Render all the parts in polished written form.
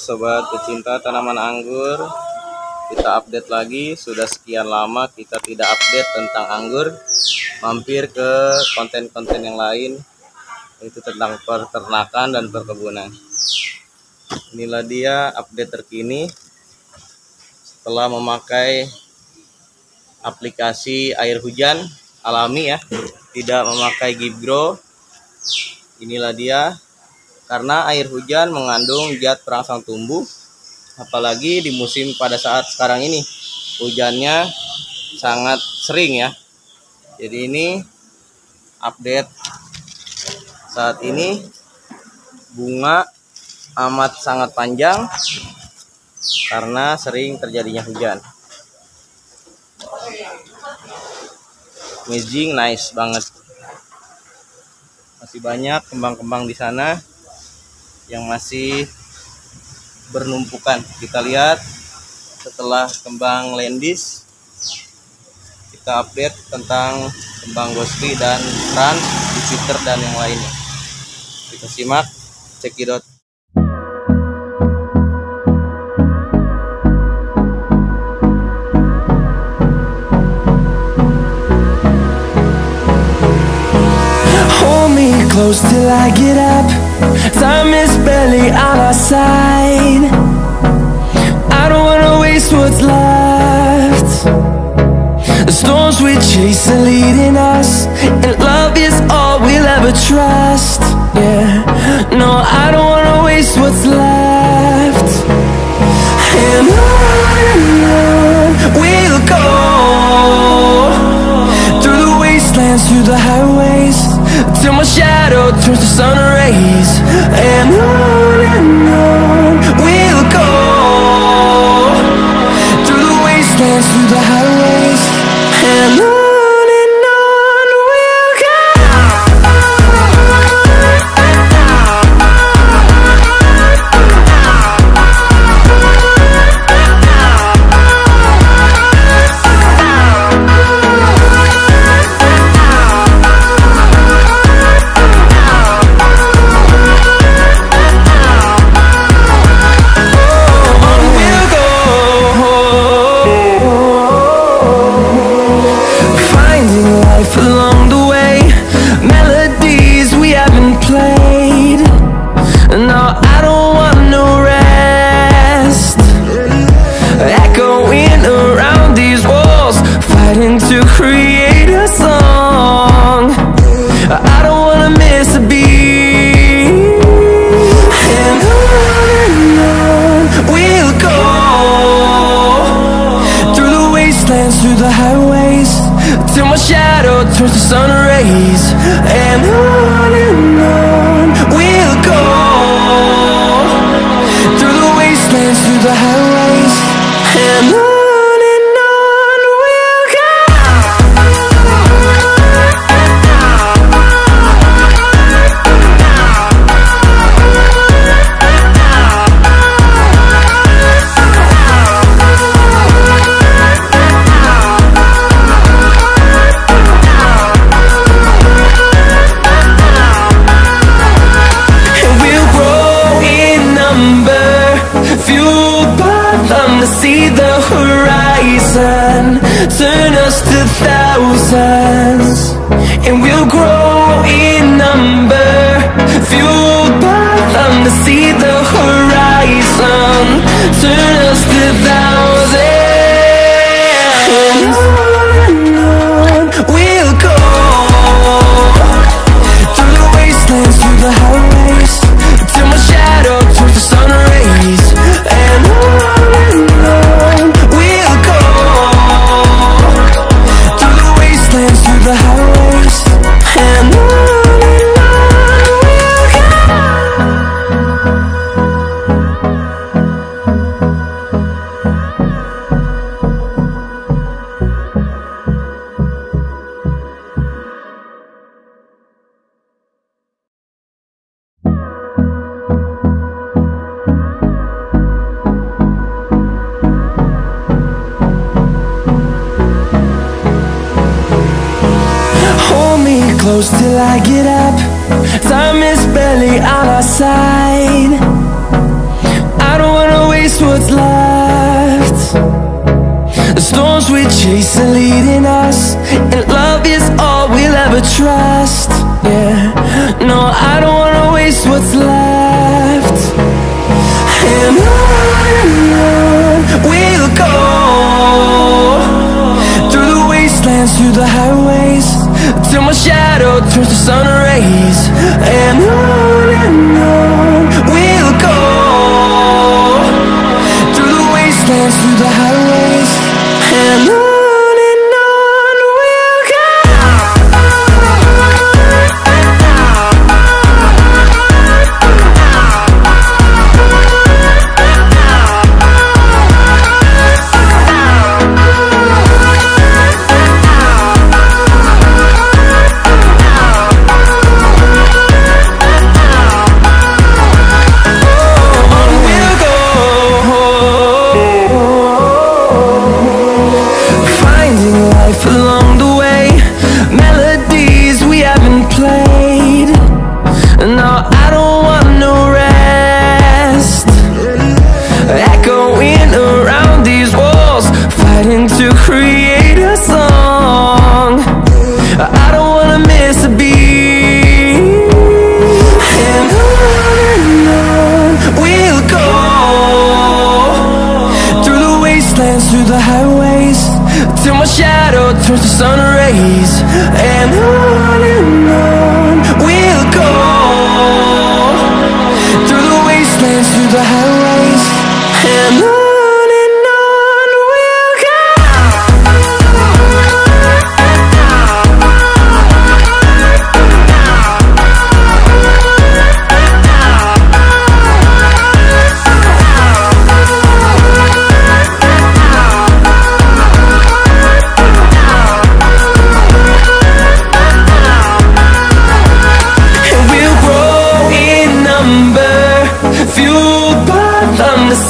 sobat pecinta tanaman anggur, kita update lagi. Sudah sekian lama kita tidak update tentang anggur. Mampir ke konten-konten yang lain, yaitu tentang peternakan dan perkebunan. Inilah dia update terkini setelah memakai aplikasi air hujan alami ya, tidak memakai gibro. Inilah dia, karena air hujan mengandung zat perangsang tumbuh, apalagi di musim pada saat sekarang ini hujannya sangat sering ya. Jadi ini update saat ini, bunga amat sangat panjang karena sering terjadinya hujan. Amazing, nice banget. Masih banyak kembang-kembang di sana yang masih bernumpukan. Kita lihat setelah kembang lendis, kita update tentang kembang ghostly dan trans, Jupiter dan yang lainnya. Kita simak, cekidot. Close till I get up. Time is barely on our side. I don't wanna waste what's left. The storms we chase are leading us, and love is all we'll ever trust. Yeah, no, I don't wanna waste what's left. And on we'll go, through the wastelands, through the highways, till my shadow turns to sun rays. And on we'll go, through the wastelands, through the highways, and on we'll go. Through the highways, till my shadow turns to sun rays. And on we'll go, through the wastelands, through the highways, and on. See the horizon turn us to thousands, and we'll grow in number, fueled by them. To see the horizon turn us to thousands, and on we'll go, through the wastelands, through the highways, till my shadow turns to sun rays. And on we'll go, through the wastelands, through the highways, and on we'll go. Close till I get up. Time is barely on our side. I don't what's left. The storms we chase are leading us, and love is all we'll ever trust. Yeah, no, I don't wanna waste what's left. And on we'll go, through the wastelands, through the highways, till my shadow turns to sun rays. And on we'll go, through the wastelands, through the highways, and on we'll go. Through the highways, till my shadow turns to sun rays. And on we'll go, through the wastelands, through the highways, and on we'll go.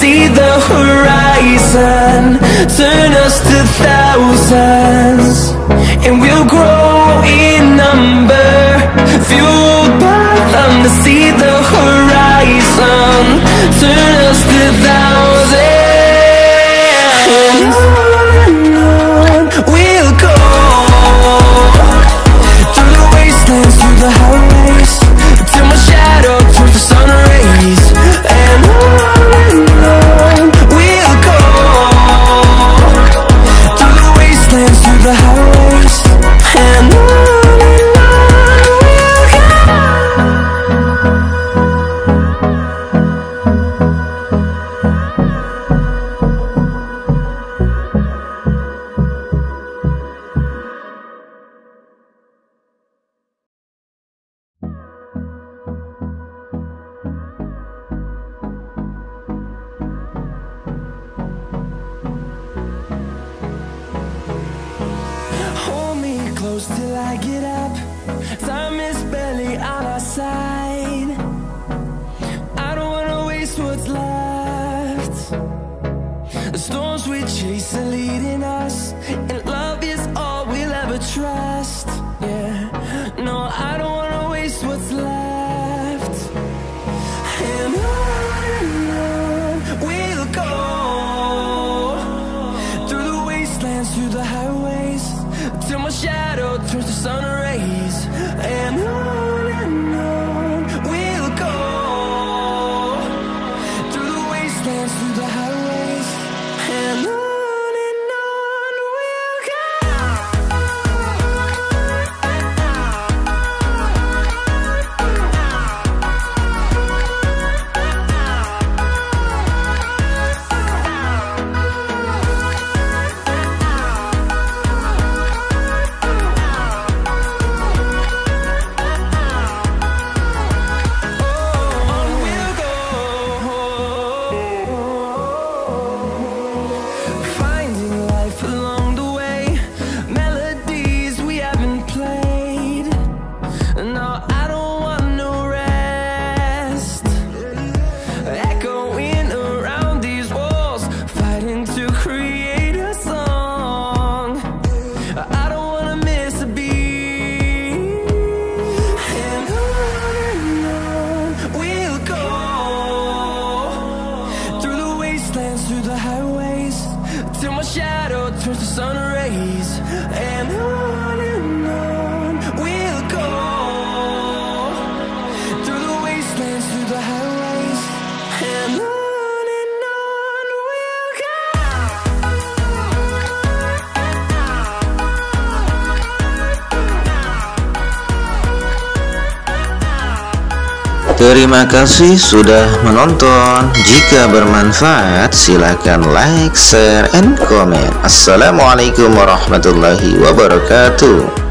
See the horizon, turn us to thousands, and we'll grow in number, fueled by them. To see the horizon, turn us to thousands, and on we'll go, through the wastelands, through the highways, till my shadow turns to sun rays. And on we'll go, through the wastelands, through the highways, and on we'll go. Hold me close till I get up. Time is barely on our side. I don't wanna waste what's left. The storms we chase are leading us, and love is all we'll ever trust. Yeah, no, I don't wanna waste what's left. And on we'll go, through the wastelands, through the highways, till my shadow turns to sun rays. And on we'll go, through the wastelands, through the highways, and on we'll go. till my shadow turns to sun rays. And on we'll go, through the wastelands, through the highways, and on we'll go. Terima kasih sudah menonton. Jika bermanfaat, silakan like, share, and comment. Assalamualaikum warahmatullahi wabarakatuh.